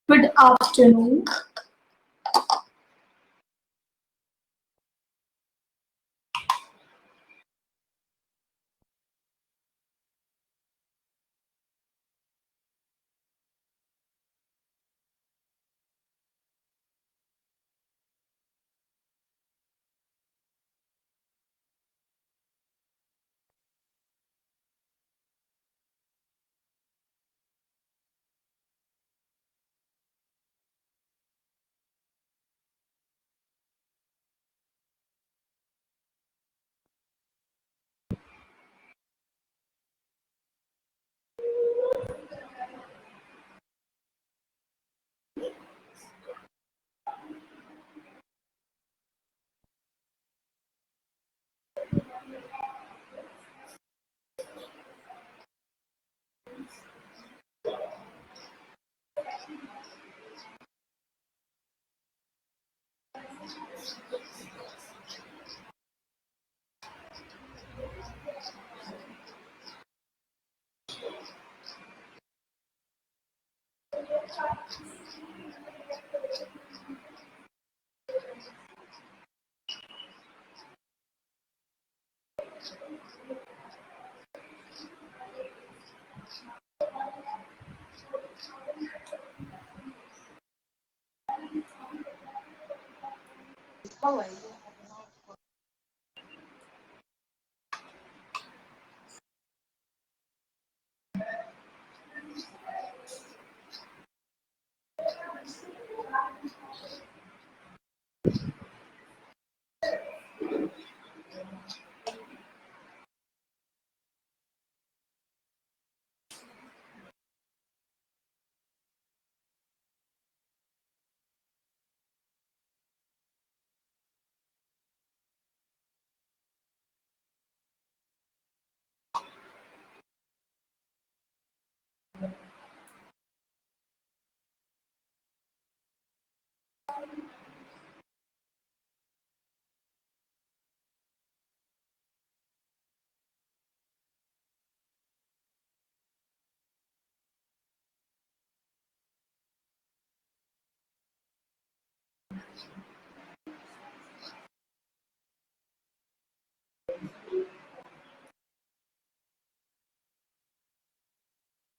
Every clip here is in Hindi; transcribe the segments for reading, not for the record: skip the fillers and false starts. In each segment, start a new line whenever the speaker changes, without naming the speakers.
Good afternoon.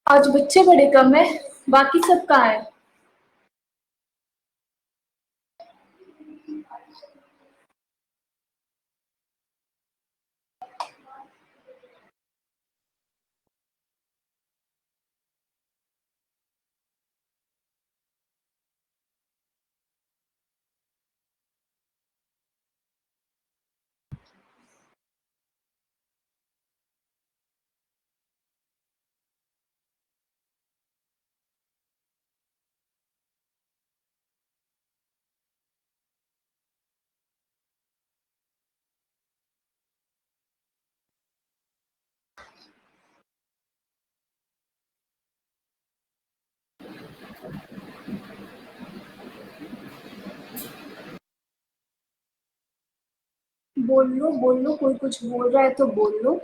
आज बच्चे बड़े कम है, बाकी सब कहाँ है? बोल लो, कोई कुछ बोल रहा है तो बोल लो।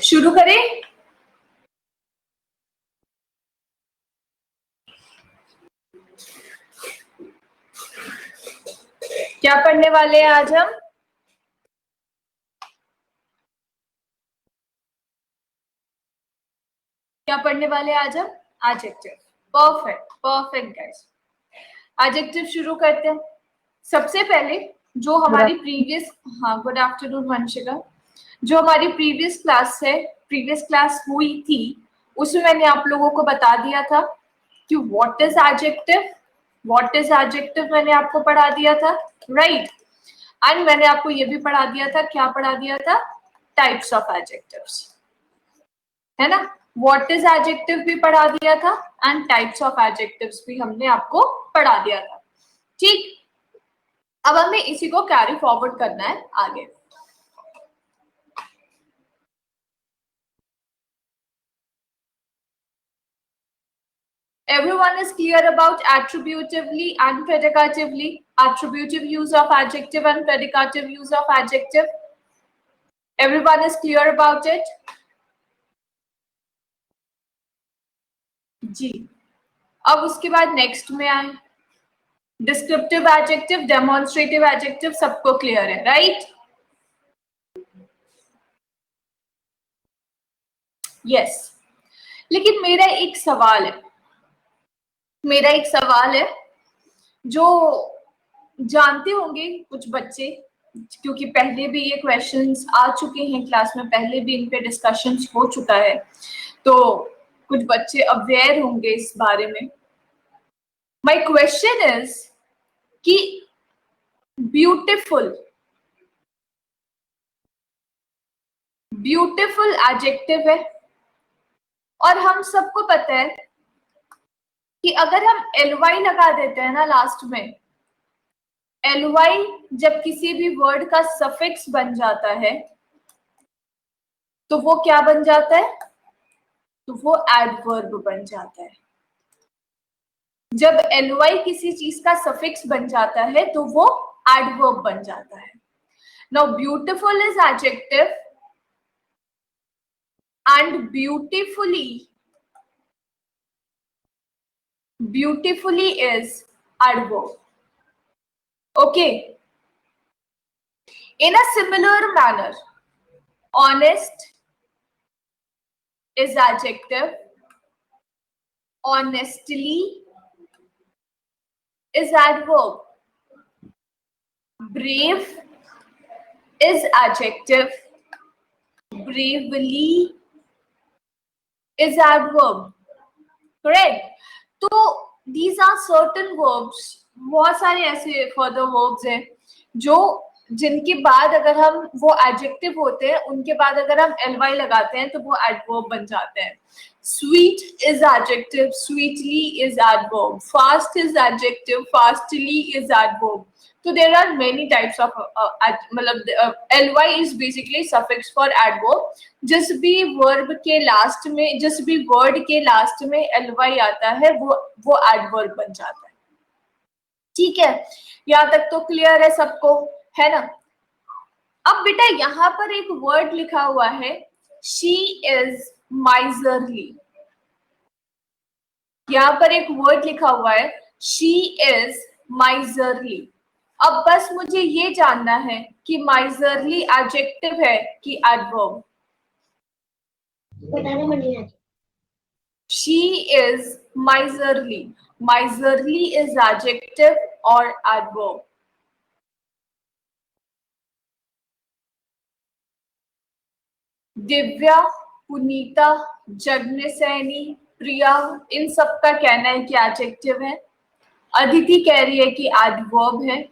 शुरू करें? क्या पढ़ने वाले हैं आज हम? क्या पढ़ने वाले हैं आज हम? Adjective. Perfect perfect guys. Adjective शुरू करते हैं। सबसे पहले जो हमारी प्रीवियस, हाँ गुड आफ्टरनून वंशिका, जो हमारी प्रीवियस क्लास हुई थी उसमें मैंने आप लोगों को बता दिया था कि व्हाट इज एडजेक्टिव मैंने आपको पढ़ा दिया था, राइट। एंड मैंने आपको ये भी पढ़ा दिया था, क्या पढ़ा दिया था? टाइप्स ऑफ एडजेक्टिव्स, है ना। व्हाट इज एडजेक्टिव भी पढ़ा दिया था एंड टाइप्स ऑफ एडजेक्टिव्स भी हमने आपको पढ़ा दिया था, ठीक। अब हमें इसी को कैरी फॉरवर्ड करना है आगे। Everyone is clear about attributively and predicatively, attributive use of adjective and predicative use of adjective. Everyone is clear about it? जी. अब उसके बाद नेक्स्ट में आए. डिस्क्रिप्टिव एडजेक्टिव, डेमोन्स्ट्रेटिव एडजेक्टिव सबको क्लियर है, राइट? यस. लेकिन मेरा एक सवाल है जो जानते होंगे कुछ बच्चे, क्योंकि पहले भी ये क्वेश्चंस आ चुके हैं क्लास में, पहले भी इन पे डिस्कशंस हो चुका है, तो कुछ बच्चे अवेयर होंगे इस बारे में. माय क्वेश्चन इज कि ब्यूटीफुल एडजेक्टिव है, और हम सबको पता है कि अगर हम ly लगा देते हैं ना लास्ट में, ly जब किसी भी वर्ड का सफिक्स बन जाता है तो वो क्या बन जाता है? तो वो एडवर्ब बन जाता है. जब ly किसी चीज का सफिक्स बन जाता है तो वो एडवर्ब बन जाता है. Now beautiful is adjective and beautifully is adverb. Okay. In a similar manner, honest is adjective, honestly is adverb, brave is adjective, bravely is adverb. Correct? तो these are certain verbs. बहुत सारे ऐसे further verbs हैं जो जिनके बाद अगर हम वो एडजेक्टिव होते हैं, उनके बाद अगर हम ly लगाते हैं तो वो एडवर्ब बन जाते हैं. Sweet is adjective, sweetly is adverb. Fast is adjective, fastly is adverb. So there are many types of मतलब ly is basically suffix for adverb. जिस भी वर्ब के लास्ट में, जिस भी वर्ड के लास्ट में ly आता है वो एडवर्ब बन जाता है. ठीक है, यहाँ तक तो क्लियर है सबको, है ना? अब बेटा यहाँ पर एक वर्ड लिखा हुआ है, शी इज माइजरली. यहाँ पर एक वर्ड लिखा हुआ है, शी इज माइजरली. अब बस मुझे ये जानना है कि माइजरली एडजेक्टिव है कि adverb. She is miserly. Miserly is adjective और एडवर्ब. दिव्या, पुनीता, जगन्यसैनी, प्रिया, इन सब का कहना है कि एडजेक्टिव है. अदिति कह रही है कि एडवर्ब है.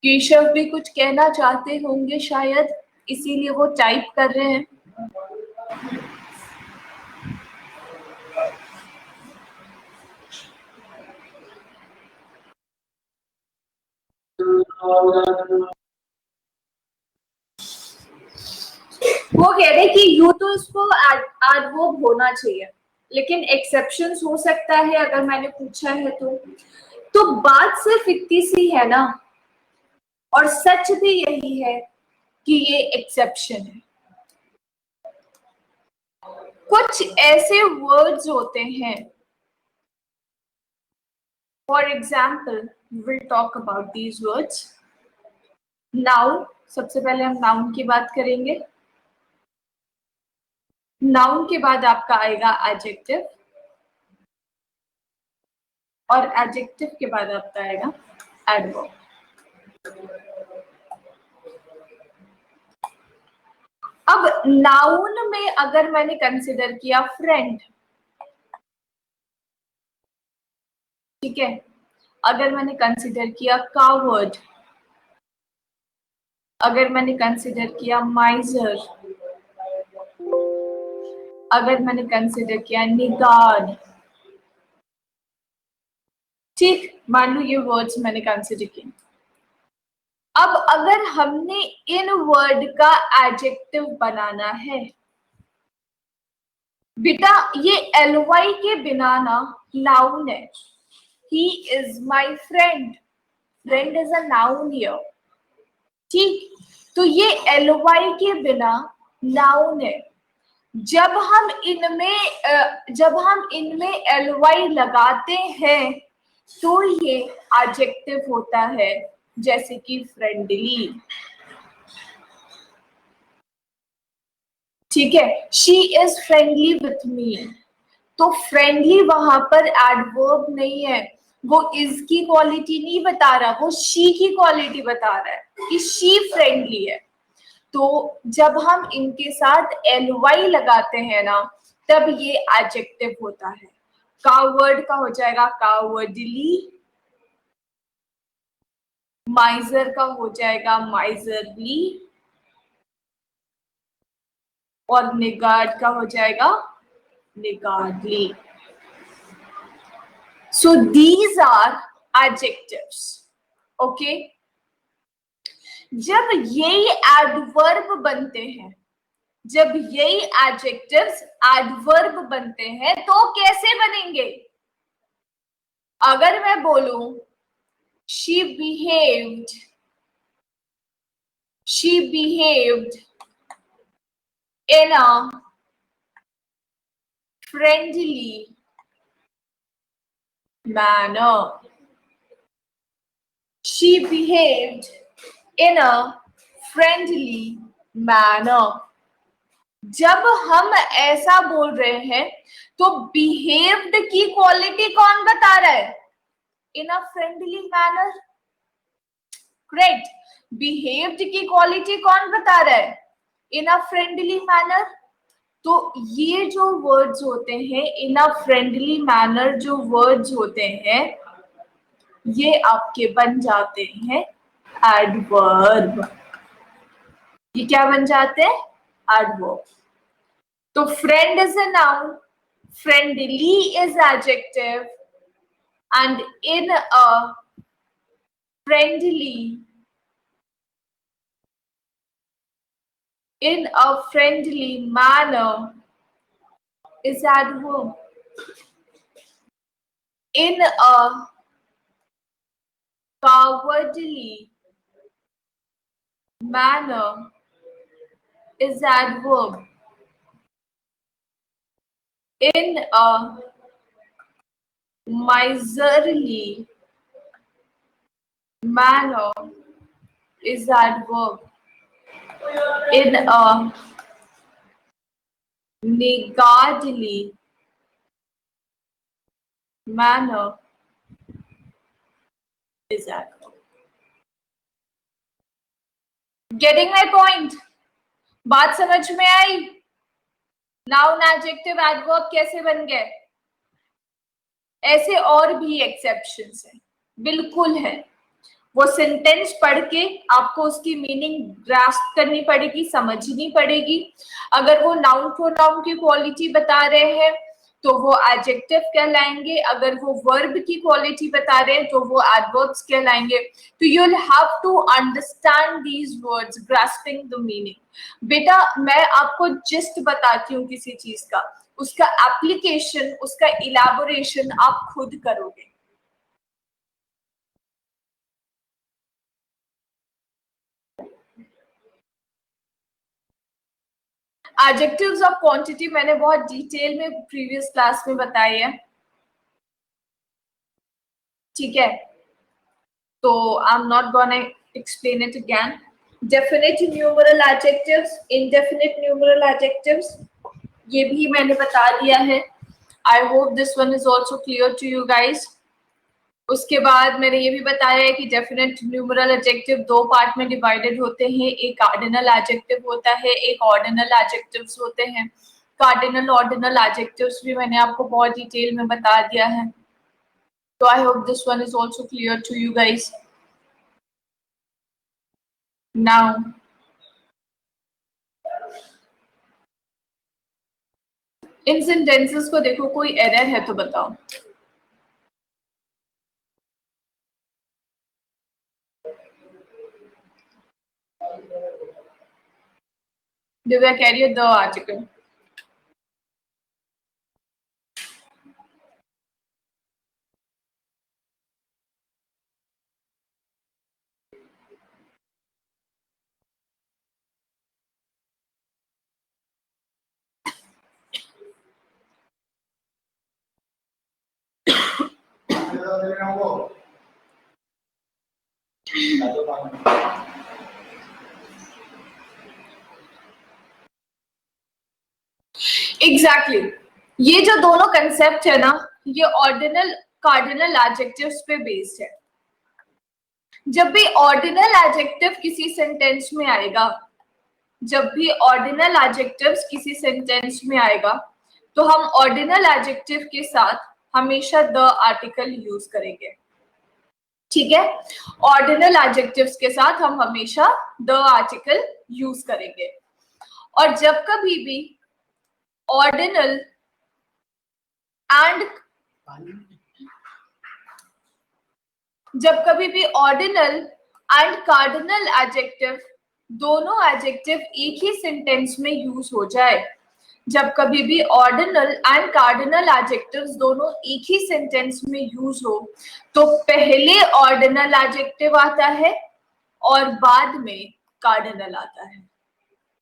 केशव भी कुछ कहना चाहते होंगे शायद, इसीलिए वो टाइप कर रहे हैं. वो कह रहे कि यू तो इसको एडवर्ब होना चाहिए, लेकिन एक्सेप्शंस हो सकता है अगर मैंने पूछा है तो बात सिर्फ इतनी सी है ना, और सच भी यही है कि ये एक्सेप्शन है. कुछ ऐसे वर्ड्स होते हैं, for example will talk about these words. Noun, सबसे पहले हम नाउन की बात करेंगे. नाउन के बाद आपका आएगा एडजेक्टिव, और एडजेक्टिव के बाद आपका आएगा एडवर्ब. अब नाउन में अगर मैंने कंसिडर किया फ्रेंड, ठीक है, अगर मैंने कंसिडर किया कावर्ड, अगर मैंने कंसिडर किया माइजर, अगर मैंने कंसिडर किया निगार, ठीक, मान लो ये वर्ड्स मैंने कंसिडर किए. अब अगर हमने इन वर्ड का एडजेक्टिव बनाना है, बेटा ये ly के बिना ना नाउन है. He is my friend. Friend is a noun here. ठीक, तो ये एलवाई के बिना नाउन है. जब हम इनमें एलवाई लगाते हैं तो ये एडजेक्टिव होता है, जैसे कि फ्रेंडली. ठीक है, she is friendly with me. तो फ्रेंडली वहां पर एडवर्ब नहीं है, वो इज की क्वालिटी नहीं बता रहा, वो शी की क्वालिटी बता रहा है कि शी फ्रेंडली है. तो जब हम इनके साथ एल वाई लगाते हैं ना, तब ये एडजेक्टिव होता है. कावर्ड का हो जाएगा कावर्डली. माइजर का हो जाएगा माइजरली. और निगार्ड का हो जाएगा niggardly. So these are adjectives. Okay, जब यही एडवर्ब बनते हैं, जब यही एडजेक्टिव्स एडवर्ब बनते हैं, तो कैसे बनेंगे? अगर मैं बोलूं she behaved, she behaved in a friendly manner. She behaved in a friendly manner. जब हम ऐसा बोल रहे हैं तो behaved की क्वालिटी कौन बता रहा है? In a friendly manner. Correct. Behaved की क्वालिटी कौन बता रहा है? In a friendly manner. तो ये जो वर्ड्स होते हैं इन अ फ्रेंडली मैनर, जो वर्ड्स होते हैं ये आपके बन जाते हैं एडवर्ब. ये क्या बन जाते हैं? एडवर्ब. तो friend is a noun, friendly is adjective, and in a friendly, in a friendly manner is adverb. In a cowardly manner is adverb. In a miserly manner is adverb. In a niggardly manner is adverb. Getting my point? बात समझ में आई? नाउन एडजेक्टिव एडवर्ब कैसे बन गए? ऐसे और भी एक्सेप्शंस हैं, बिल्कुल है. वो सेंटेंस पढ़ के आपको उसकी मीनिंग ग्रास्प करनी पड़ेगी, समझनी पड़ेगी. अगर वो नाउन प्रोनाउन की क्वालिटी बता रहे हैं तो वो एडजेक्टिव कहलाएंगे. अगर वो वर्ब की क्वालिटी बता रहे हैं तो वो एडवर्ब्स कहलाएंगे. तो you will have to understand these words, grasping the meaning. बेटा मैं आपको जस्ट बताती हूँ किसी चीज का, उसका एप्लीकेशन, उसका इलैबोरेशन आप खुद करोगे. एडजेक्टिव्स ऑफ क्वांटिटी मैंने बहुत डिटेल में प्रीवियस क्लास में बताई है. ठीक है, तो I am not gonna explain it again. Definite numeral adjectives, indefinite numeral adjectives, ये भी मैंने बता दिया है. I hope this one is also clear to you guys. उसके बाद मैंने ये भी बताया है कि डेफिनेट न्यूमरल एडजेक्टिव दो पार्ट में डिवाइडेड होते हैं. एक कार्डिनल एडजेक्टिव होता है, एक ऑर्डिनल एडजेक्टिव्स होते हैं. कार्डिनल ऑर्डिनल एडजेक्टिव्स भी मैंने आपको बहुत डिटेल में बता दिया है. तो I hope this one is also clear to you guys. Now in sentences को देखो, कोई एरर है तो बताओ. दिव्या कह रही है द आर्टिकल. एग्जैक्टली ये जो दोनों कंसेप्ट है ना, ये ऑर्डिनल कार्डिनल एडजेक्टिव्स पे बेस्ड है। जब भी ऑर्डिनल एडजेक्टिव किसी सेंटेंस में आएगा, जब भी ऑर्डिनल एडजेक्टिव्स किसी सेंटेंस में आएगा, तो हम ऑर्डिनल एडजेक्टिव के साथ हमेशा द आर्टिकल यूज करेंगे। ठीक है, ऑर्डिनल एडजेक्टिव्स के साथ हम हमेशा द आर्टिकल यूज करेंगे। और जब कभी भी ऑर्डिनल एंड कार्डिनल एडजेक्टिव दोनों एडजेक्टिव एक ही सेंटेंस में यूज हो जाए, जब कभी भी ऑर्डिनल एंड कार्डिनल एडजेक्टिव्स दोनों एक ही सेंटेंस में यूज हो, तो पहले ऑर्डिनल एडजेक्टिव आता है और बाद में कार्डिनल आता है।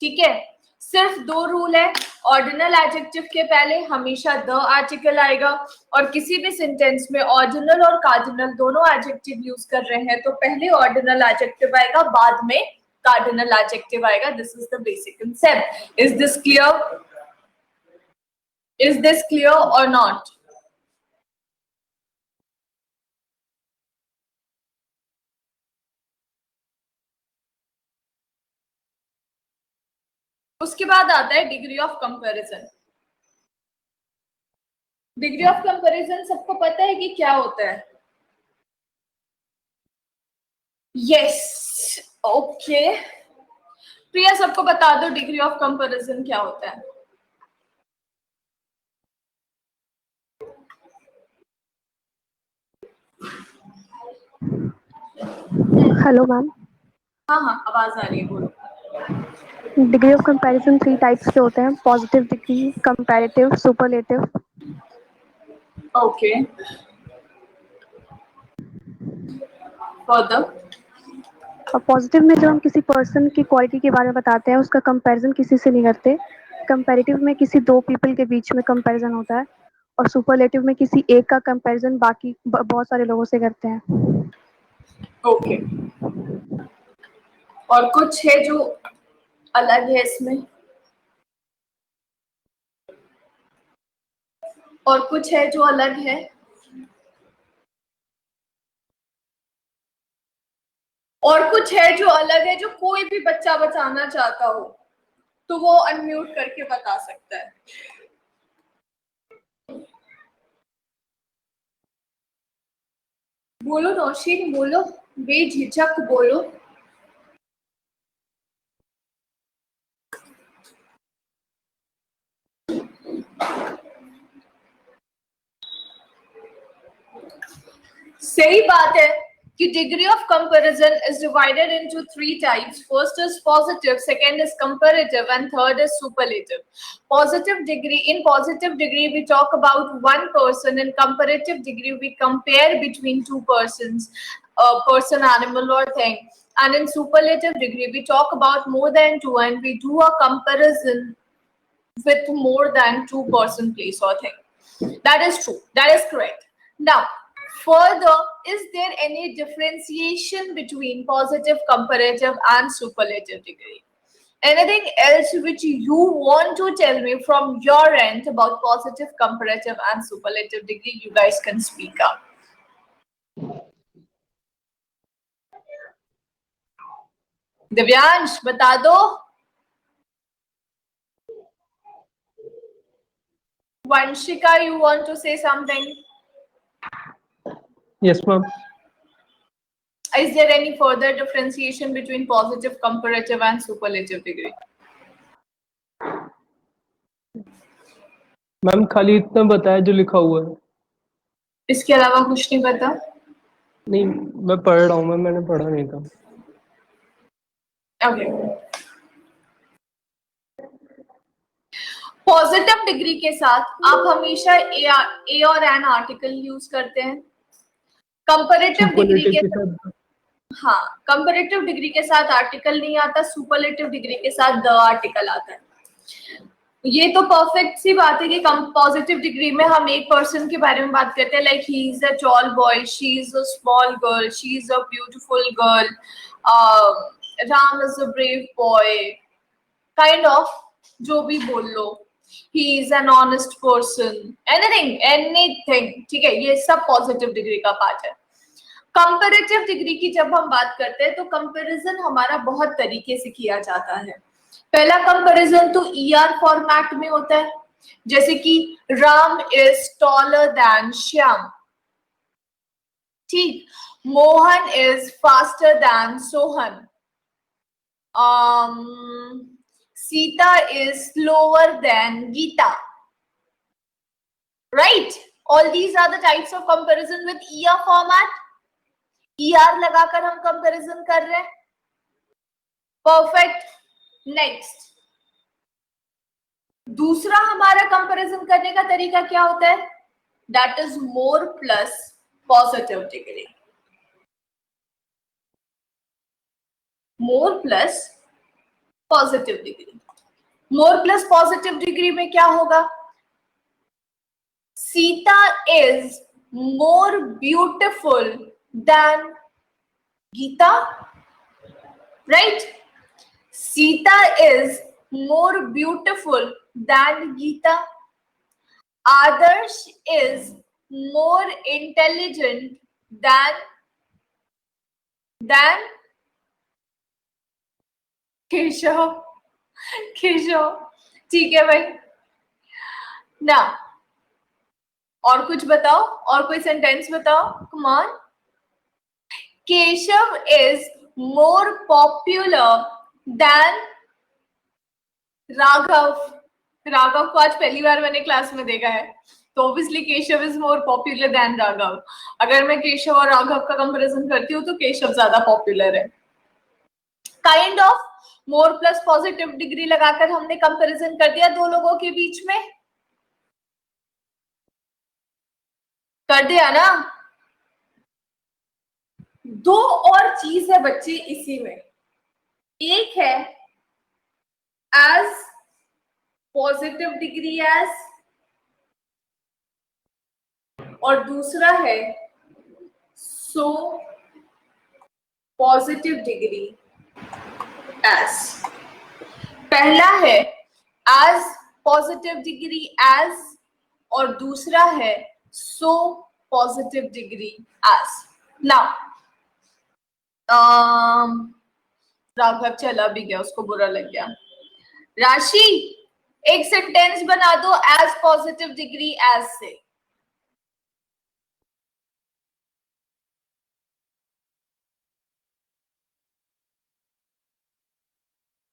ठीक है, सिर्फ दो रूल है, ऑर्डिनल एडजेक्टिव के पहले हमेशा द आर्टिकल आएगा, और किसी भी सेंटेंस में ऑर्डिनल और कार्डिनल दोनों एडजेक्टिव यूज कर रहे हैं तो पहले ऑर्डिनल एडजेक्टिव आएगा, बाद में कार्डिनल एडजेक्टिव आएगा। This is the basic concept. Is this clear? Is this clear or not? उसके बाद आता है degree of comparison. Degree of comparison सबको पता है कि क्या होता है? Yes, okay. प्रिया सबको बता दो डिग्री ऑफ कंपैरिजन क्या होता है?
Hello ma'am.
हाँ हाँ, आवाज आ रही है, बोलो।
डिग्री ऑफ कंपैरिजन 3 टाइप्स के होते हैं, positive degree, comparative, superlative.
Okay, further.
और पॉजिटिव में जब हम किसी पर्सन की क्वालिटी के बारे में बताते हैं, उसका कंपैरिजन किसी से नहीं करते। कंपैरेटिव में किसी दो पीपल के बीच में कंपैरिजन होता है, और सुपरलेटिव में किसी एक का कंपैरिजन बाकी बहुत सारे लोगों से करते हैं।
ओके, और कुछ है जो अलग है इसमें? और कुछ है जो अलग है? और कुछ है जो अलग है, जो कोई भी बच्चा बताना चाहता हो तो वो अनम्यूट करके बता सकता है। बोलो नौशीन, बोलो, बेझिझक बोलो। सही बात है कि degree of comparison is divided into 3 types. First is positive, second is comparative, and third is superlative. Positive degree, in positive degree we talk about one person, in comparative degree we compare between two persons, a person, animal or thing, and in superlative degree we talk about more than two and we do a comparison with more than two person, place or thing. That is true, that is correct. Now further, is there any differentiation between positive, comparative and superlative degree? Anything else which you want to tell me from your end about positive, comparative and superlative degree? You guys can speak up. Divyansh बता दो। Vanshika, you want to say something?
Yes, ma'am.
Is there any further differentiation between positive, comparative and superlative degree?
Ma'am खाली इतना बताया जो लिखा हुआ है।
इसके अलावा कुछ नहीं पता?
नहीं, मैं पढ़ रहा हूँ मैम, मैंने पढ़ा नहीं था।
ओके। पॉजिटिव डिग्री के साथ आप हमेशा ए और एन आर्टिकल यूज करते हैं। कंपैरेटिव डिग्री के साथ, हाँ, कंपैरेटिव डिग्री के साथ आर्टिकल नहीं आता, सुपरलेटिव डिग्री के साथ द आर्टिकल आता है। ये तो परफेक्ट सी बात है कि कम पॉजिटिव डिग्री में हम एक पर्सन के बारे में बात करते हैं, like he is a tall boy, she is a small girl, she is a beautiful girl, Ram is a brave boy, kind of, जो भी बोल लो, he is an honest person, anything anything, ठीक है, ये सब पॉजिटिव डिग्री का पार्ट है। कंपैरेटिव डिग्री की जब हम बात करते हैं तो कंपैरिजन हमारा बहुत तरीके से किया जाता है। पहला कंपैरिजन तो ईआर फॉर्मेट में होता है, जैसे कि Ram is taller than Shyam, ठीक, Mohan is faster than Sohan, Sita is slower than Gita, right? All these are the types of comparison with ER format. ER लगाकर हम कंपैरिजन कर रहे हैं। परफेक्ट। नेक्स्ट, दूसरा हमारा कंपैरिजन करने का तरीका क्या होता है? That is more plus positive degree. More plus positive degree. More plus positive degree में क्या होगा? Sita is more beautiful than Geeta, right? Sita is more beautiful than Geeta. Adarsh is more intelligent than Keshav. Keshav, ठीक है भाई ना। और कुछ बताओ, और कोई सेंटेंस बताओ, come on. Keshav is more popular than Raghav. Raghav को आज पहली बार मैंने क्लास में देखा है, तो obviously Keshav is more popular than Raghav. अगर मैं केशव और राघव का कंपैरिजन करती हूँ तो केशव ज्यादा पॉपुलर है। Kind of more plus positive degree लगाकर हमने कंपैरिजन कर दिया दो लोगों के बीच में, कर दिया ना। दो और चीज है बच्चे इसी में, एक है as पॉजिटिव डिग्री as, और दूसरा है सो पॉजिटिव डिग्री as। पहला है as पॉजिटिव डिग्री as और दूसरा है सो positive degree as। Now Raghav चला भी गया, उसको बुरा लग गया। राशि, एक सेंटेंस बना दो एज पॉजिटिव डिग्री एज से।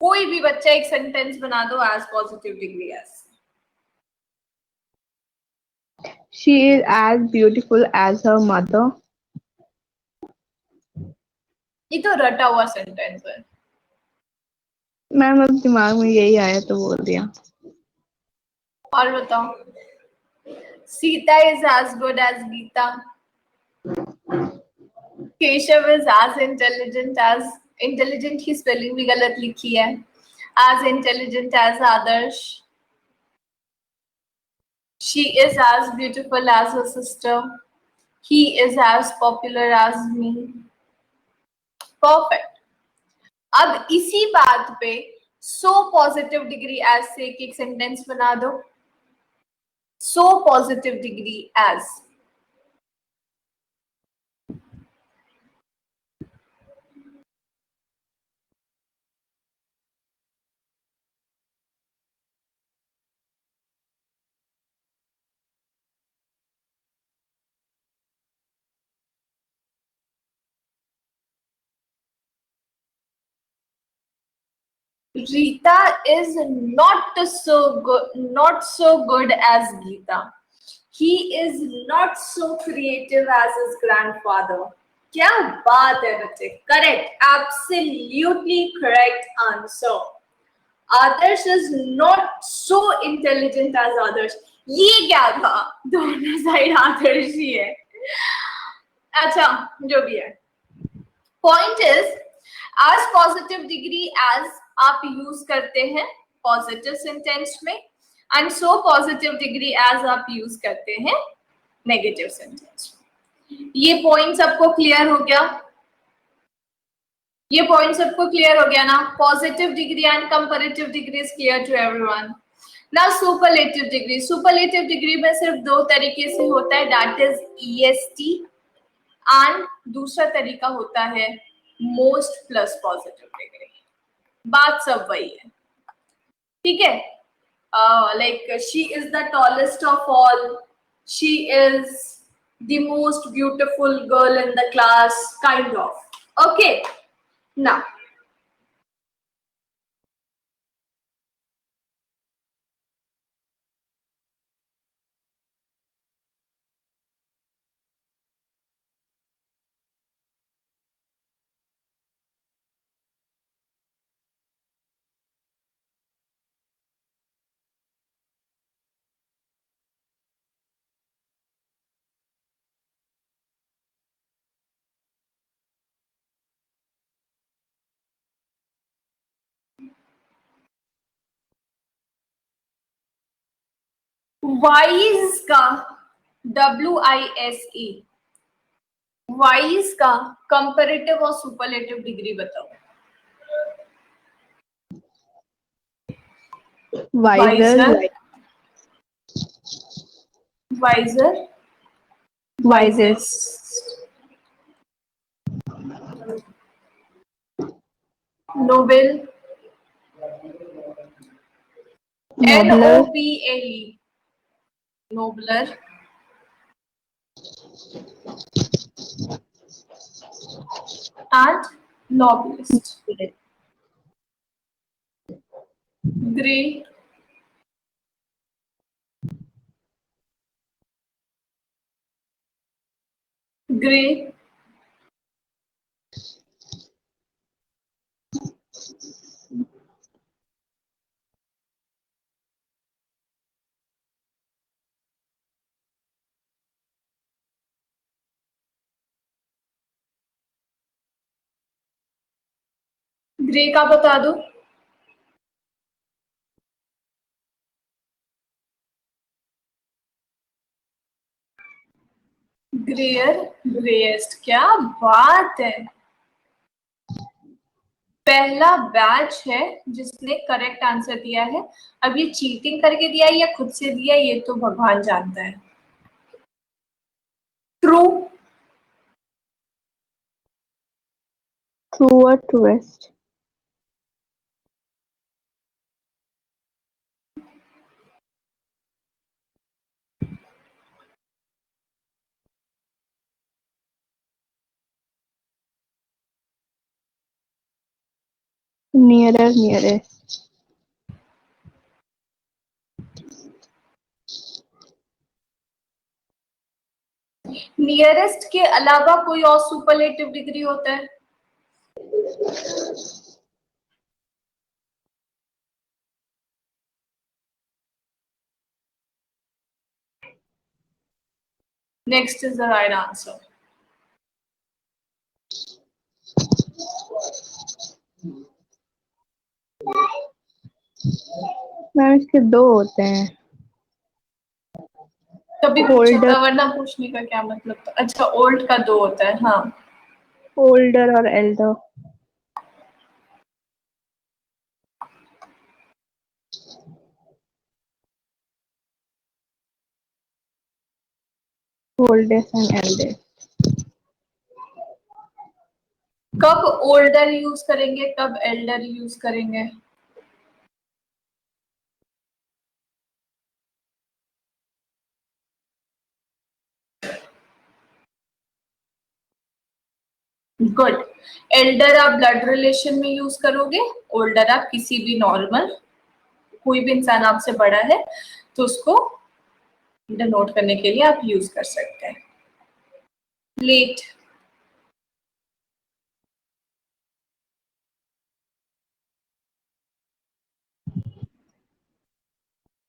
कोई भी बच्चा एक सेंटेंस बना दो as positive degree as.
She is as beautiful as her mother.
ये तो रटा हुआ सेंटेंस है।
मैम अब दिमाग में यही आया तो बोल दिया।
और बताओ। Sita is as good as Geeta. Keshav is as intelligent की स्पेलिंग भी गलत लिखी है, as intelligent as Adarsh. She is as beautiful as her sister. He is as popular as me. Perfect. अब इसी बात पे सो पॉजिटिव डिग्री एज से एक सेंटेंस बना दो। So positive degree as. Rita is not so good as Geeta. He is not so creative as his grandfather. क्या बात है बच्चे, correct, absolutely correct answer. Adarsh is not so intelligent as आदर्श। ये क्या था, दोनों साइड आदर्श ही है। अच्छा, जो भी है, point is as positive degree as आप यूज करते हैं पॉजिटिव सेंटेंस में, and so positive degree as आप यूज करते हैं नेगेटिव सेंटेंस। ये पॉइंट सबको क्लियर हो गया? ये पॉइंट सबको क्लियर हो गया ना? Positive degree and comparative degree is clear to everyone. ना सुपरलेटिव डिग्री, सुपरलेटिव डिग्री में सिर्फ दो तरीके से होता है, दैट इज ईएसटी एंड दूसरा तरीका होता है मोस्ट प्लस पॉजिटिव डिग्री। बात सब वही है, ठीक है? Like she is the tallest of all, she is the most beautiful girl in the class, kind of. Okay, now wise का WISE, वाइज का कंपैरेटिव और सुपरलेटिव डिग्री बताओ।
Wiser,
wiser,
wisest,
noble,
nobler,
NOBLE, nobler, and noblest. Grey, grey, grey का बता दो। ग्रेयर, ग्रेएस्ट, क्या बात है! पहला बैच है जिसने करेक्ट आंसर दिया है। अब ये चीटिंग करके दिया है या खुद से दिया है, ये तो भगवान जानता है। ट्रू,
ट्रू और ट्रूएस्ट, नियरर, नियरेस्ट,
नियरेस्ट के अलावा कोई और सुपरलेटिव डिग्री होता है? Next is the right answer.
Ma'am इसके दो होते हैं,
तभी पूछा
ओल्डर,
था, वरना पूछने का क्या मतलब था। अच्छा, ओल्ड का दो होता है, हाँ।
ओल्डर और एल्डर। ओल्डेस्ट एंड एल्डेस्ट,
कब ओल्डर यूज करेंगे, कब एल्डर यूज करेंगे? गुड। एल्डर आप ब्लड रिलेशन में यूज करोगे, ओल्डर आप किसी भी नॉर्मल, कोई भी इंसान आपसे बड़ा है तो उसको डिनोट करने के लिए आप यूज कर सकते हैं। लेट,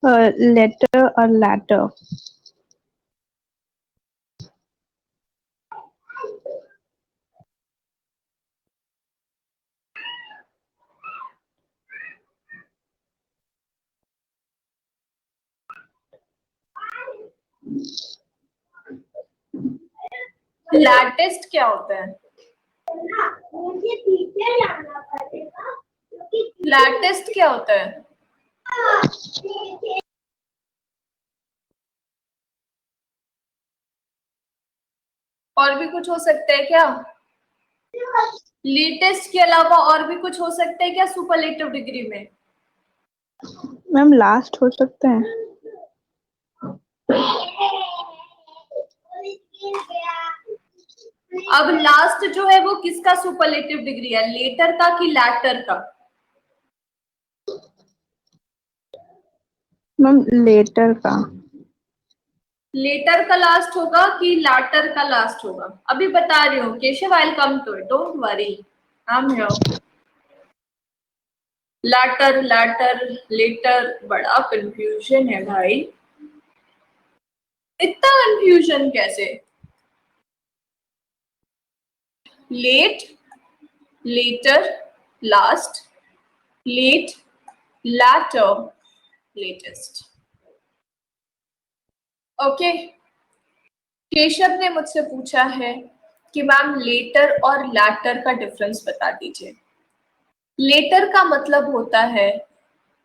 लेटर और लैटर,
फ्लैटेस्ट क्या होता है? फ्लैटेस्ट क्या होता है? और भी कुछ हो सकता है क्या? लेटेस्ट के अलावा और भी कुछ हो सकता है क्या सुपरलेटिव डिग्री में?
मैम लास्ट हो सकता है।
अब लास्ट जो है वो किसका सुपरलेटिव डिग्री है, लेटर का कि लैटर का?
मैम लेटर का।
लेटर का लास्ट होगा कि लैटर का लास्ट होगा? अभी बता रही हूँ Keshav, I will come to it, don't worry, I am here. Latter, latter, later, बड़ा कंफ्यूजन है भाई, इतना कंफ्यूजन कैसे? Late, later, last, late, latter, latest. Okay, Keshav ने मुझसे पूछा है कि मैम लेटर और लैटर का डिफरेंस बता दीजिए। लेटर का मतलब होता है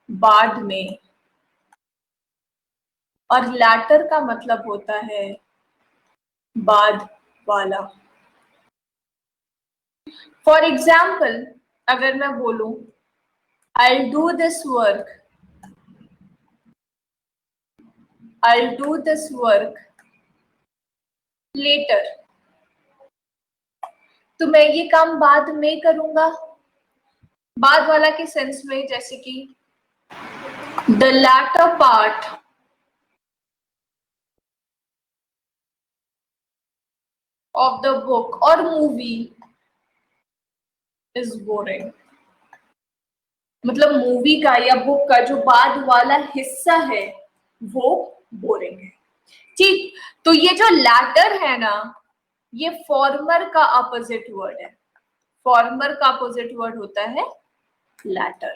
बाद में, और लैटर का मतलब होता है बाद वाला। फॉर एग्जाम्पल, अगर मैं बोलूं I'll do this work, I'll do this work later, तो मैं ये काम बाद में करूंगा, बाद वाला के सेंस में, जैसे कि the latter part of the book or movie is boring। मतलब मूवी का या बुक का जो बाद वाला हिस्सा है वो बोरिंग है। ठीक, तो ये जो लैटर है ना, ये फॉर्मर का अपोजिट वर्ड है। फॉर्मर का अपोजिट वर्ड होता है लैटर।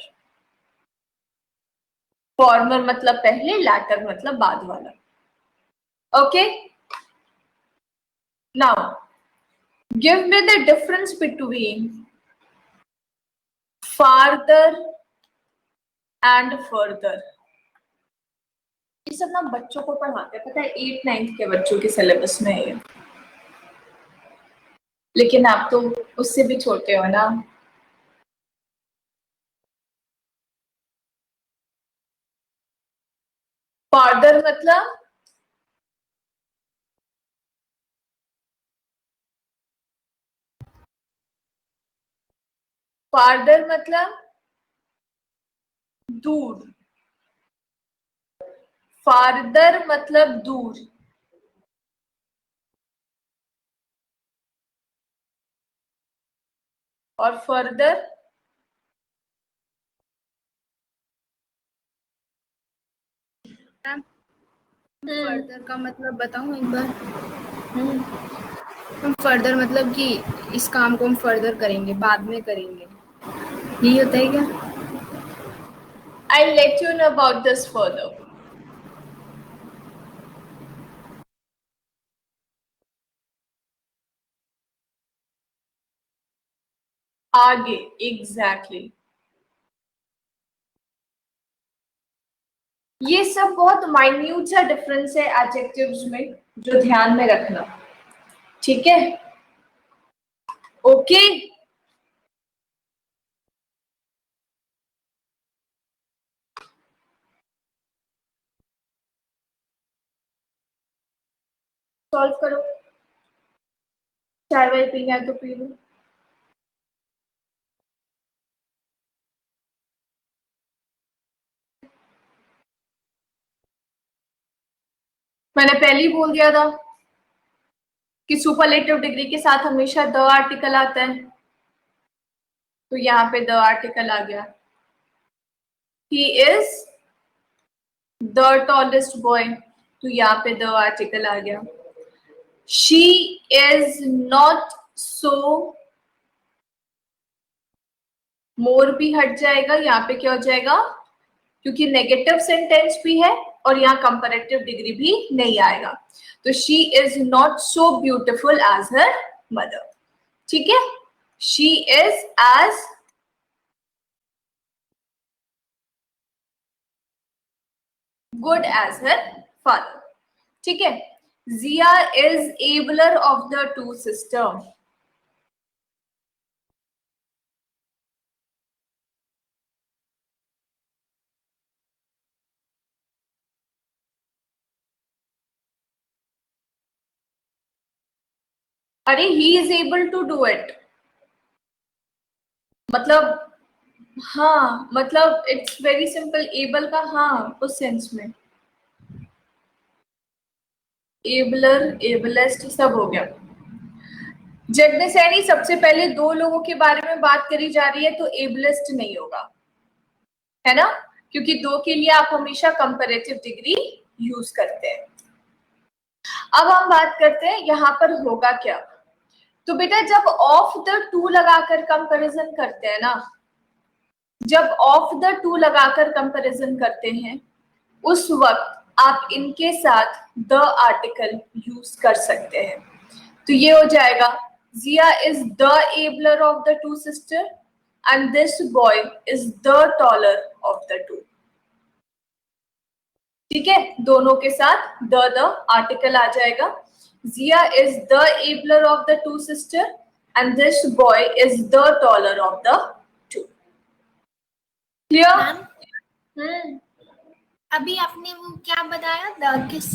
फॉर्मर मतलब पहले, लैटर मतलब बाद वाला। Okay, now give me the difference between farther and further. ये सब ना बच्चों को पढ़ाते हैं, पता है, 8th-9th के बच्चों के सिलेबस में है, लेकिन आप तो उससे भी छोटे हो ना। फादर मतलब फादर मतलब दूर, फादर मतलब दूर, और फर्दर
फर्दर का मतलब बताऊं एक बार? फर्दर मतलब कि इस काम को हम फर्दर करेंगे, बाद में करेंगे, यही होता है क्या?
I'll let you know about this further. आगे एग्जैक्टली ये सब बहुत माइन्यूट सा डिफरेंस है एडजेक्टिव्स में, जो ध्यान में रखना, ठीक है? ओके, सॉल्व करो। चाय वाय पीना है तो पी लो। मैंने पहले ही बोल दिया था कि सुपरलेटिव डिग्री के साथ हमेशा द आर्टिकल आता है, तो यहाँ पे द आर्टिकल आ गया। He is the tallest boy, तो यहाँ पे द आर्टिकल आ गया। शी इज नॉट सो, मोर भी हट जाएगा, यहाँ पे क्या हो जाएगा? क्योंकि नेगेटिव सेंटेंस भी है और यहाँ कंपैरेटिव डिग्री भी नहीं आएगा। तो she is not so beautiful as her mother. ठीक है, she is as good as her father. ठीक है, Jiya is abler of the two sister. अरे he is able to do it, मतलब हाँ, मतलब इट्स वेरी सिंपल। एबल का हाँ उस सेंस में, एबलर एबलेस्ट सब हो गया। जगने सैनी सबसे पहले दो लोगों के बारे में बात करी जा रही है, तो एबलेस्ट नहीं होगा, है ना, क्योंकि दो के लिए आप हमेशा कंपैरेटिव डिग्री यूज करते हैं। अब हम बात करते हैं यहाँ पर होगा क्या। तो बेटा जब ऑफ द टू लगाकर कंपैरिजन करते हैं ना, जब ऑफ द टू लगाकर कंपैरिजन करते हैं उस वक्त आप इनके साथ द आर्टिकल यूज कर सकते हैं। तो ये हो जाएगा Jiya is the abler of the two sister and this boy is the taller of the two. ठीक है, दोनों के साथ द आर्टिकल आ जाएगा। Jiya is the abler of the two sister and this boy is the taller of the two. Clear?
अभी आपने वो क्या बताया, द किस,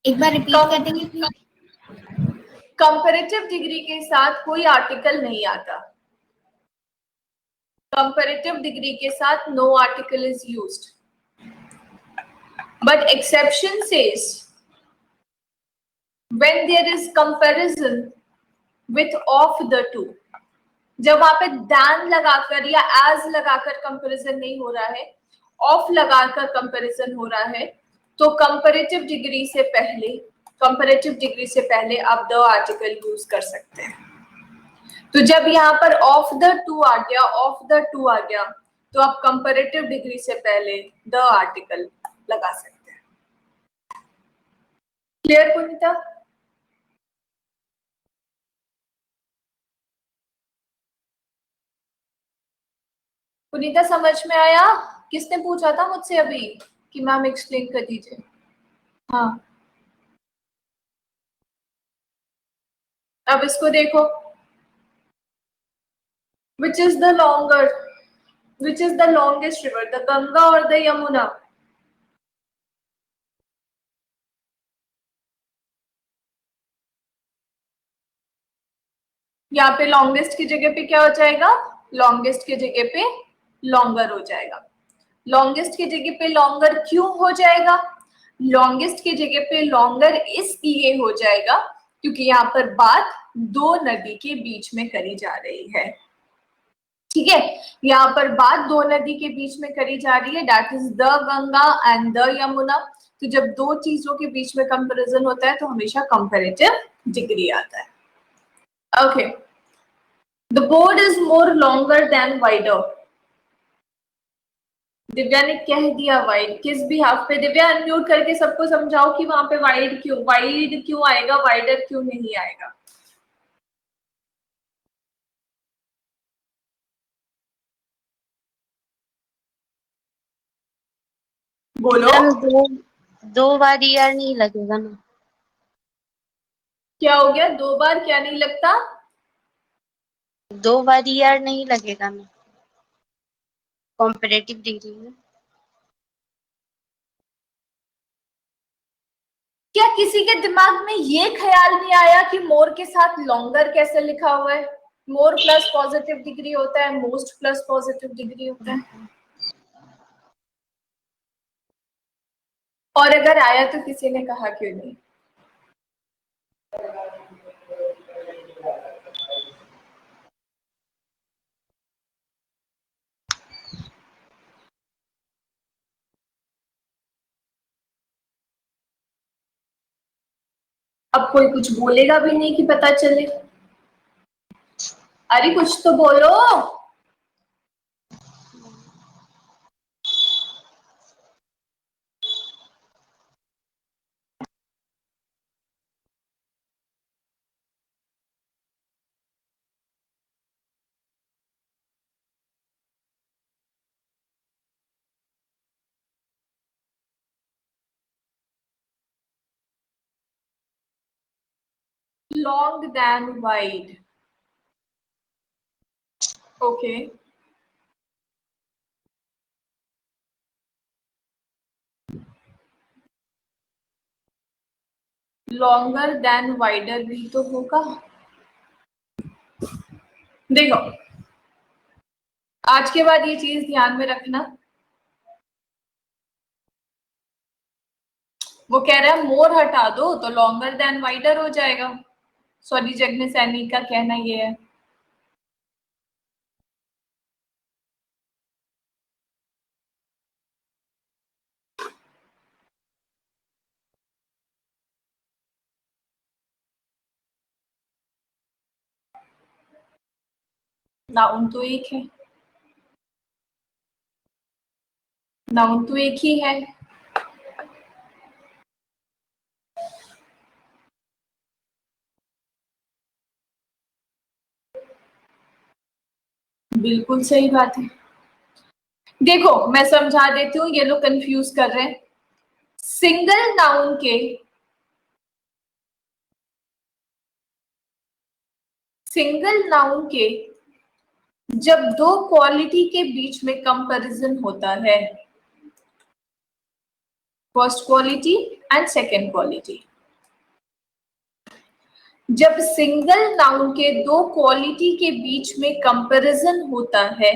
एक बार रिपीट कर देंगे प्लीज।
कंपैरेटिव डिग्री के साथ कोई आर्टिकल नहीं आता। कंपैरेटिव डिग्री के साथ no article is used, but exception says when there is comparison with of the two. जब वहां पे दैन लगाकर या एज लगाकर कंपैरिजन नहीं हो रहा है, ऑफ लगाकर कंपैरिजन हो रहा है, तो कंपैरेटिव डिग्री से पहले आप द आर्टिकल यूज कर सकते हैं। तो जब यहाँ पर ऑफ द टू आ गया, तो आप कंपैरेटिव डिग्री से पहले द आर्टिकल लगा सकते हैं। क्लियर पुनीता? पुनीता समझ में आया? किसने पूछा था मुझसे अभी कि मैम एक्सप्लेन कर दीजिए? हाँ, अब इसको देखो, which is the longest river, the Ganga और द यमुना? यहाँ पे लॉन्गेस्ट की जगह पे क्या हो जाएगा? लॉन्गेस्ट की जगह पे लॉन्गर हो जाएगा। लॉन्गेस्ट की जगह पे लॉन्गर क्यों हो जाएगा? लॉन्गेस्ट की जगह पे लॉन्गर इसलिए हो जाएगा क्योंकि यहाँ पर बात दो नदी के बीच में करी जा रही है। ठीक है, यहाँ पर बात दो नदी के बीच में करी जा रही है, that is the Ganga and the Yamuna. तो जब दो चीजों के बीच में कंपैरिजन होता है तो हमेशा कंपैरेटिव डिग्री आता है। Okay, the board is more longer than wider. Divya ने कह दिया वाइड, किस भी हाफ पे? दिव्या अनम्यूट करके सबको समझाओ कि वहां पे वाइड क्यों आएगा, वाइडर क्यों नहीं आएगा। बोलो।
दो बार ईयर नहीं लगेगा ना?
क्या हो गया? दो बार क्या नहीं लगता?
दो बार ईयर नहीं लगेगा ना कॉम्परेटिव डिग्री में?
क्या किसी के दिमाग में ये ख्याल नहीं आया कि मोर के साथ लॉन्गर कैसे लिखा हुआ है? मोर प्लस पॉजिटिव डिग्री होता है, मोस्ट प्लस पॉजिटिव डिग्री होता है। और अगर आया तो किसी ने कहा क्यों नहीं? अब कोई कुछ बोलेगा भी नहीं कि पता चले। अरे कुछ तो बोलो। long than wide. Okay. Longer than wider भी तो होगा। देखो, आज के बाद ये चीज ध्यान में रखना। वो कह रहा है मोर हटा दो तो लॉन्गर देन वाइडर हो जाएगा। सॉरी जगने सैनी का कहना ये है। नाउन तो एक है, नाउन तो एक ही है। बिल्कुल सही बात है। देखो मैं समझा देती हूँ, ये लोग कंफ्यूज कर रहे हैं। सिंगल नाउन के जब दो क्वालिटी के बीच में कंपैरिजन होता है, first quality and second quality, जब सिंगल नाउन के दो क्वालिटी के बीच में कंपैरिजन होता है,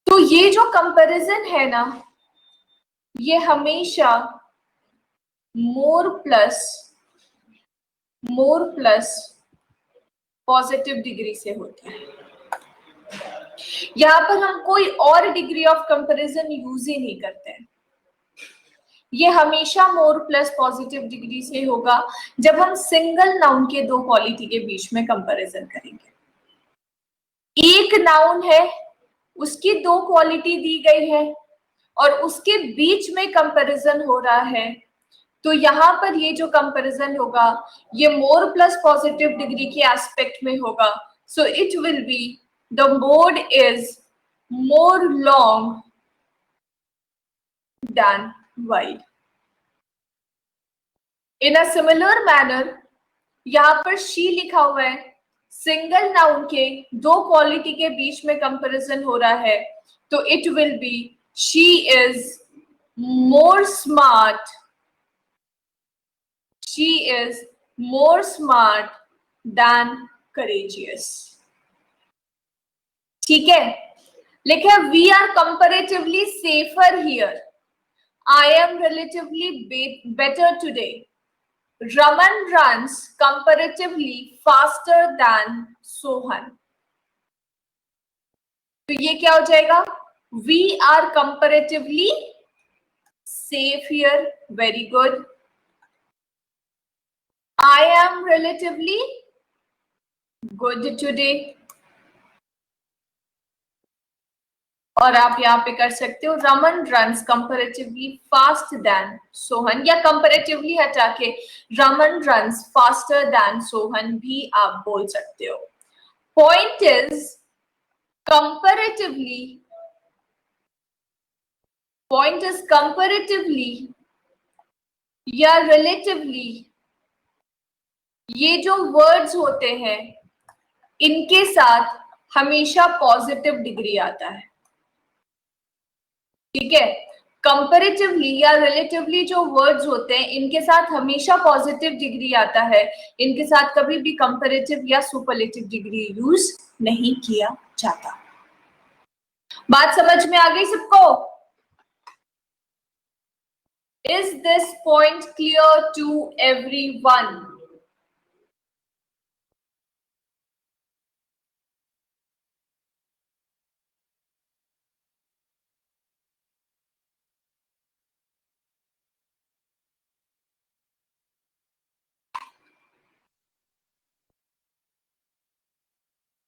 तो ये जो कंपैरिजन है ना, ये हमेशा मोर प्लस पॉजिटिव डिग्री से होता है। यहां पर हम कोई और डिग्री ऑफ कंपैरिजन यूज ही नहीं करते हैं। ये हमेशा मोर प्लस पॉजिटिव डिग्री से होगा जब हम सिंगल नाउन के दो क्वालिटी के बीच में कंपैरिजन करेंगे। एक नाउन है, उसकी दो क्वालिटी दी गई है और उसके बीच में कंपैरिजन हो रहा है, तो यहां पर ये जो कंपैरिजन होगा ये मोर प्लस पॉजिटिव डिग्री के एस्पेक्ट में होगा। So it will be the mode is more long than wide. In a similar manner यहां पर शी लिखा हुआ है, सिंगल नाउन के दो क्वालिटी के बीच में कंपैरिजन हो रहा है, तो it will be she is more smart, she is more smart than courageous. ठीक है, लिखा we are comparatively safer here, I am relatively better today, Raman runs comparatively faster than Sohan. तो ये क्या हो जाएगा? We are comparatively safe here. Very good. I am relatively good today. और आप यहाँ पे कर सकते हो Raman runs comparatively fast than Sohan, या कंपैरेटिवली हटा के Raman runs faster than Sohan भी आप बोल सकते हो। पॉइंट इज कंपैरेटिवली या रिलेटिवली, ये जो वर्ड्स होते हैं इनके साथ हमेशा पॉजिटिव डिग्री आता है। ठीक है, कंपैरेटिवली या रिलेटिवली जो वर्ड्स होते हैं इनके साथ हमेशा पॉजिटिव डिग्री आता है, इनके साथ कभी भी कंपैरेटिव या सुपरलेटिव डिग्री यूज नहीं किया जाता। बात समझ में आ गई सबको? Is this point clear to everyone?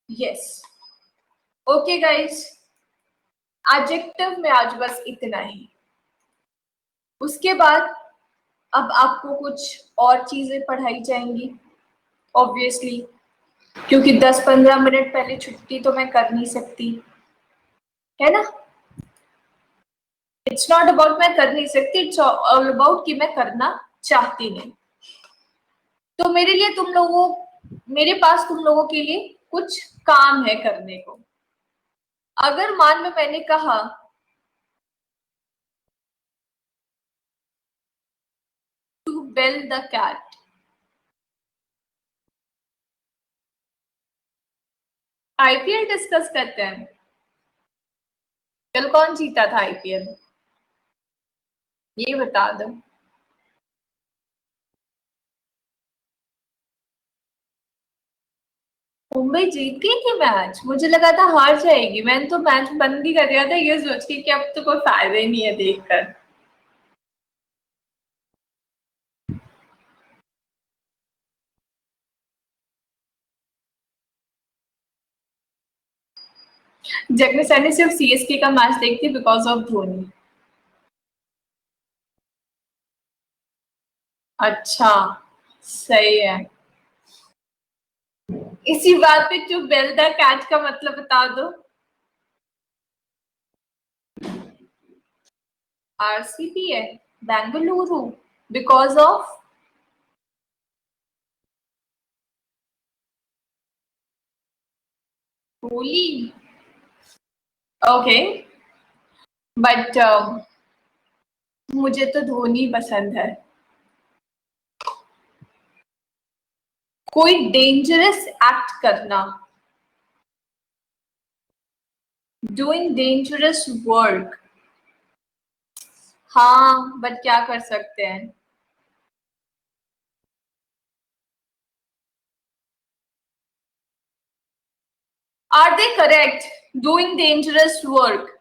Yes, okay guys, adjective में आज बस इतना ही। उसके बाद अब आपको कुछ और चीजें पढ़ाई जाएंगी ऑब्वियसली, क्योंकि 10-15 मिनट पहले छुट्टी तो मैं कर नहीं सकती, है ना। इट्स नॉट अबाउट मैं कर नहीं सकती, इट्स ऑल अबाउट कि मैं करना चाहती नहीं। तो मेरे पास तुम लोगों के लिए कुछ काम है करने को। अगर मान लो मैंने कहा to bell the cat, IPL discuss करते हैं। कल कौन जीता था आईपीएल, ये बता दो। मुंबई जीत गई थी मैच, मुझे लगा था हार जाएगी। मैंने तो मैच बंद भी कर दिया था ये सोच के कि अब तो कोई फायदा ही नहीं है देखकर। जगने सैनी सिर्फ सीएसके का मैच देखती बिकॉज ऑफ धोनी। अच्छा, सही है। इसी बात पे टू बेल द कैट का मतलब बता दो। आरसीबी है, Bengaluru, because of Kohli. Okay, but मुझे तो धोनी पसंद है। कोई डेंजरस एक्ट करना, डूइंग डेंजरस वर्क। हाँ, बट क्या कर सकते हैं। Are they correct, doing dangerous work?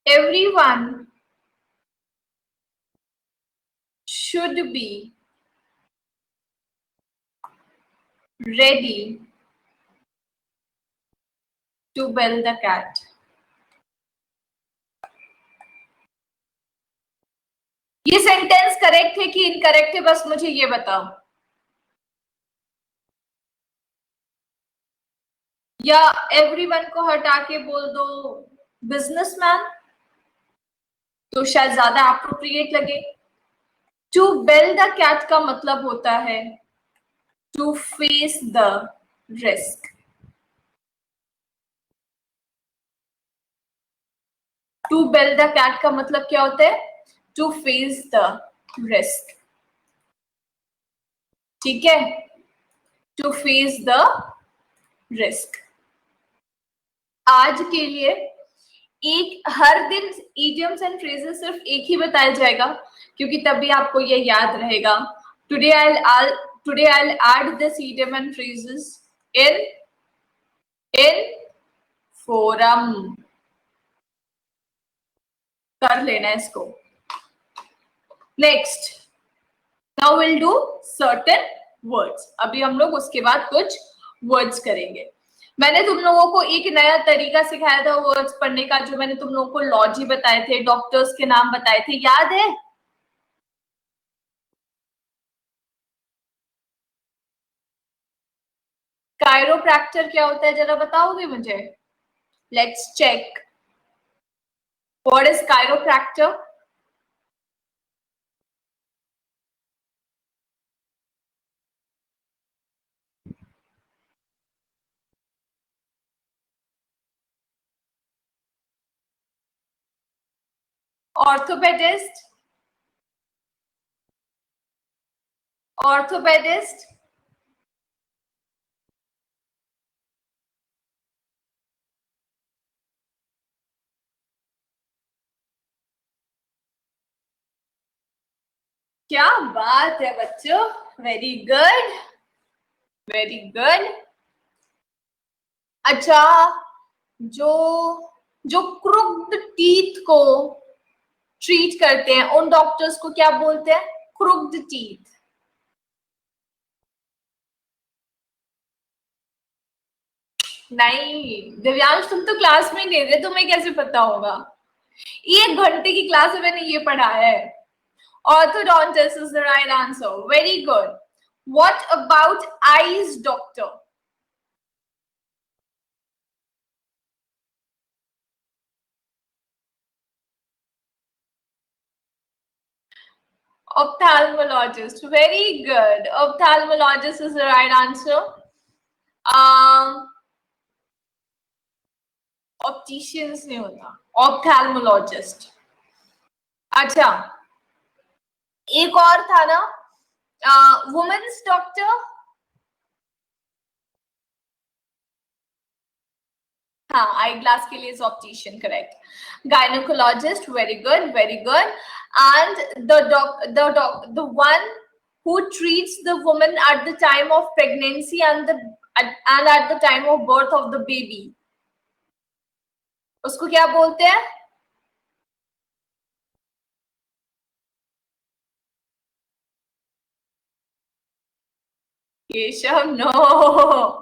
Everyone should be ready to bell the cat. ये सेंटेंस करेक्ट है कि इनकरेक्ट है, बस मुझे ये बताओ। या एवरीवन को हटा के बोल दो बिजनेसमैन, तो शायद ज्यादा अप्रोप्रिएट लगे। टू बेल द कैट का मतलब होता है to face the risk. To bell the cat का मतलब क्या होता है? To face the risk. ठीक है, टू फेस द रिस्क। आज के लिए एक हर दिन इडियम्स एंड फ्रेजेस सिर्फ एक ही बताया जाएगा, क्योंकि तभी आपको ये याद रहेगा। Today I'll add this idiom and phrases in forum। कर लेना इसको। Next, now will do certain words. अभी हम लोग उसके बाद कुछ वर्ड्स करेंगे। मैंने तुम लोगों को एक नया तरीका सिखाया था वर्ड्स पढ़ने का, जो मैंने तुम लोगों को लॉजी बताए थे, डॉक्टर्स के नाम बताए थे, याद है? कायरोप्रैक्टर क्या होता है जरा बताओगे मुझे? Let's check. What is chiropractor? Orthopaedist, orthopaedist, क्या बात है बच्चों, वेरी गुड, वेरी गुड। अच्छा, जो जो क्रुक्ड टीथ को ट्रीट करते हैं उन डॉक्टर्स को क्या बोलते हैं? Crooked teeth. नहीं दिव्यांश, तुम तो क्लास में नहीं थे, तुम्हें कैसे पता होगा? 1 घंटे की क्लास में मैंने ये पढ़ा है। Orthodontist is the right answer. Very good. What about eyes doctor? Ophthalmologist. Very good. Ophthalmologist is the right answer. Opticians नहीं होता, ophthalmologist. अच्छा, एक और था ना, वुमेन्स डॉक्टर. हाँ, आई ग्लास के लिए optician, correct. Gynaecologist, very good, very good. And the one who treats the woman at the time of pregnancy and at the time of birth of the baby, उसको क्या बोलते हैं? Keshav, no.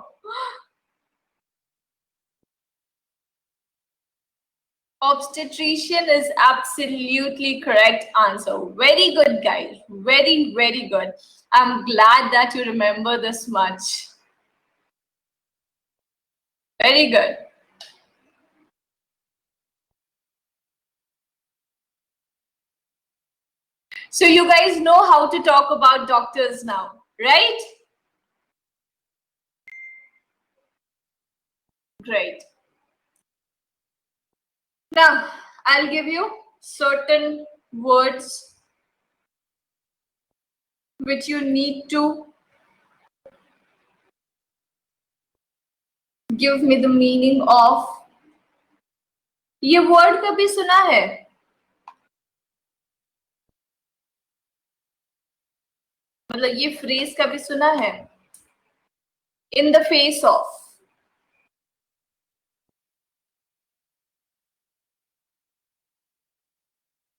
Obstetrician is absolutely correct answer. Very good, guys. Very, very good. I'm glad that you remember this much. Very good. So you guys know how to talk about doctors now, right? Great. Now, I'll give you certain words which you need to give me the meaning of. ये word कभी सुना है? मतलब ये phrase कभी सुना है? In the face of.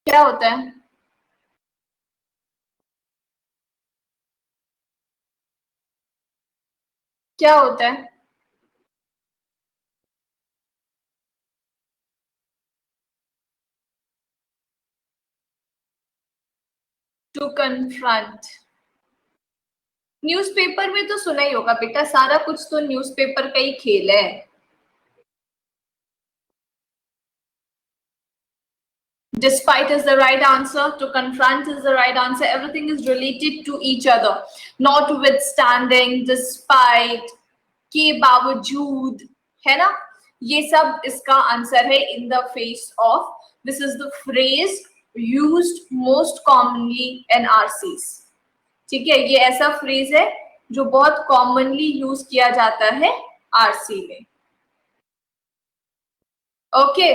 क्या होता है? क्या होता है? To confront. न्यूज़पेपर में तो सुना ही होगा बेटा, सारा कुछ तो न्यूज़पेपर का ही खेल है. Despite is the right answer. To confront is the right answer. Everything is related to each other. Notwithstanding, despite, के बावजूद, है ना? ये सब इसका आंसर है. In the face of. This is the phrase used most commonly in RCs. ठीक है, ये ऐसा फ्रेज है जो बहुत कॉमनली यूज किया जाता है आरसी में. ओके.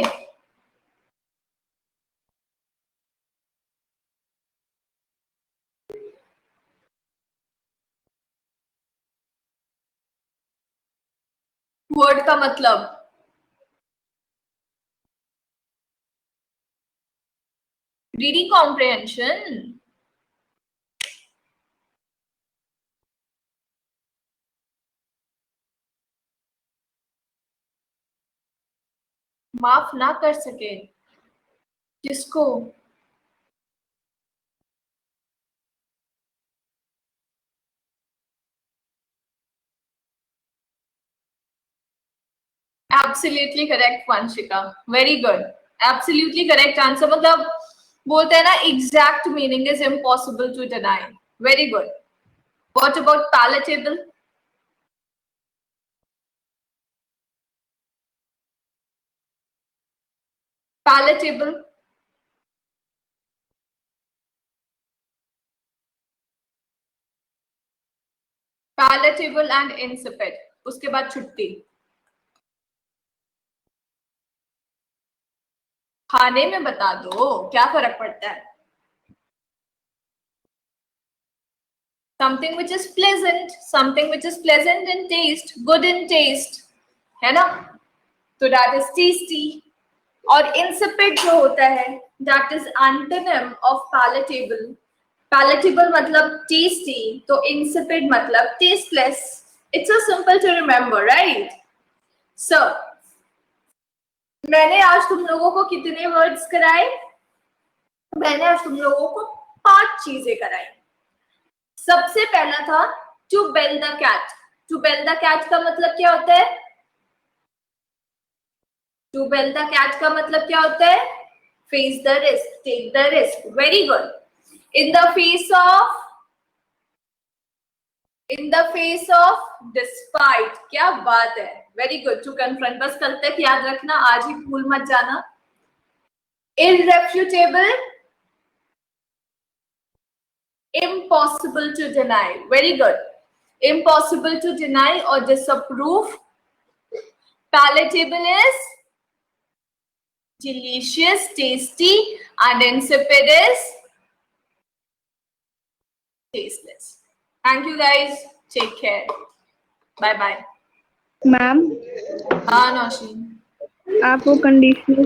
वर्ड का मतलब. Reading comprehension. माफ ना कर सके. किसको? Absolutely correct, Vanshika. Very good. Absolutely correct answer. मतलब बोलते हैं ना, exact meaning is impossible to deny. Very good. What about palatable? Palatable. Palatable and insipid. उसके बाद छुट्टी. खाने में बता दो, क्या फर्क पड़ता है? Something which is pleasant, something which is pleasant in taste, good in taste, है ना? तो that is tasty. और insipid जो होता है, that is antonym of palatable. Palatable मतलब tasty, तो insipid मतलब tasteless. It's so simple to remember, right? So, मैंने आज तुम लोगों को कितने वर्ड्स कराए? मैंने आज तुम लोगों को 5 चीजें कराई. सबसे पहला था to bell the cat. To bell the cat का मतलब क्या होता है? To bell the cat का मतलब क्या होता है? Face the risk, take the risk. Very good. In the face of despite, क्या बात है, वेरी गुड. टू कन्फ्रंट, बस कल तक याद रखना, आज ही भूल मत जाना. Irrefutable, impossible to deny, very good. Impossible to deny or disapprove. Palatable is delicious, tasty, and insipid is tasteless. Thank you guys. Take care. Bye bye.
Ma'am
हाँ नौशीन.
आप वो कंडीशनल